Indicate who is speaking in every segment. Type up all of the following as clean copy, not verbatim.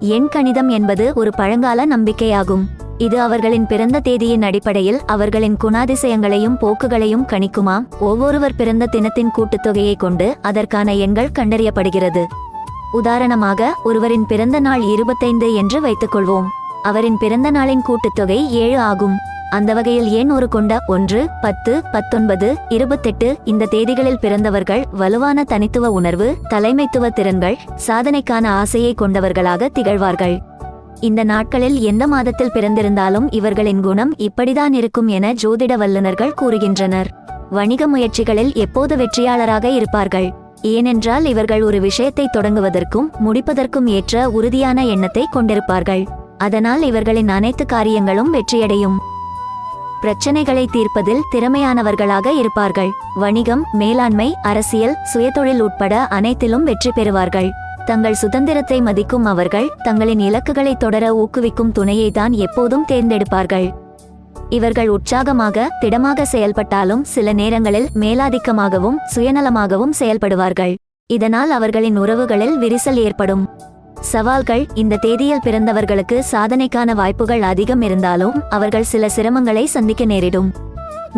Speaker 1: எண் கணிதம் என்பது ஒரு பழங்கால நம்பிக்கையாகும். இது அவர்களின் பிறந்த தேதியின் அடிப்படையில் அவர்களின் குணாதிசயங்களையும் போக்குகளையும் கணிக்குமாம். ஒவ்வொருவர் பிறந்த தினத்தின் கூட்டுத்தொகையை கொண்டு அதற்கான எண்கள் கண்டறியப்படுகிறது. உதாரணமாக, ஒருவரின் பிறந்த நாள் 25 என்று வைத்துக்கொள்வோம். அவரின் பிறந்த நாளின் கூட்டுத்தொகை 7 ஆகும். அந்த வகையில் எண் ஒரு கொண்ட 1, 10, 19, 28 இந்த தேதிகளில் பிறந்தவர்கள் வலுவான தனித்துவ உணர்வு, தலைமைத்துவ திறன்கள், சாதனைக்கான ஆசையை கொண்டவர்களாக திகழ்வார்கள். இந்த நாட்களில் எந்த மாதத்தில் பிறந்திருந்தாலும் இவர்களின் குணம் இப்படிதான் இருக்கும் என ஜோதிட வல்லுநர்கள் கூறுகின்றனர். வணிக முயற்சிகளில் எப்போது வெற்றியாளராக இருப்பார்கள். ஏனென்றால் இவர்கள் ஒரு விஷயத்தை தொடங்குவதற்கும் முடிப்பதற்கும் ஏற்ற உறுதியான எண்ணத்தை கொண்டிருப்பார்கள். அதனால் இவர்களின் அனைத்து காரியங்களும் வெற்றியடையும். பிரச்சனைகளை தீர்ப்பதில் திறமையானவர்களாக இருப்பார்கள். வணிகம், மேலாண்மை, அரசியல், சுயதொழில் உட்பட அனைத்திலும் வெற்றி பெறுவார்கள். தங்கள் சுதந்திரத்தை மதிக்கும் அவர்கள் தங்களின் இலக்குகளை தொடர ஊக்குவிக்கும் துணையை தான் எப்போதும் தேர்ந்தெடுப்பார்கள். இவர்கள் உற்சாகமாக, திடமாக செயல்பட்டாலும் சில நேரங்களில் மேலாதிக்கமாகவும் சுயநலமாகவும் செயல்படுவார்கள். இதனால் அவர்களின் உறவுகளில் விரிசல் ஏற்படும். சவால்கள்: இந்த தேதியில் பிறந்தவர்களுக்கு சாதனைக்கான வாய்ப்புகள் அதிகம் இருந்தாலும் அவர்கள் சில சிரமங்களை சந்திக்க நேரிடும்.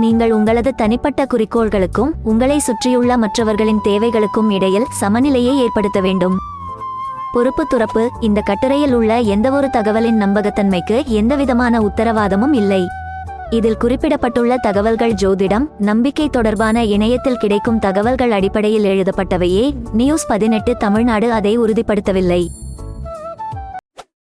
Speaker 1: நீங்கள் உங்களது தனிப்பட்ட குறிக்கோள்களுக்கும் உங்களை சுற்றியுள்ள மற்றவர்களின் தேவைகளுக்கும் இடையில் சமநிலையை ஏற்படுத்த வேண்டும். பொறுப்பு துறப்பு: இந்த கட்டுரையில் உள்ள எந்தவொரு தகவலின் நம்பகத்தன்மைக்கு எந்தவிதமான உத்தரவாதமும் இல்லை. இதில் குறிப்பிடப்பட்டுள்ள தகவல்கள் ஜோதிடம், நம்பிக்கை தொடர்பான இணையத்தில் கிடைக்கும் தகவல்கள் அடிப்படையில் எழுதப்பட்டவையே. நியூஸ் 18 தமிழ்நாடு அதை உறுதிப்படுத்தவில்லை.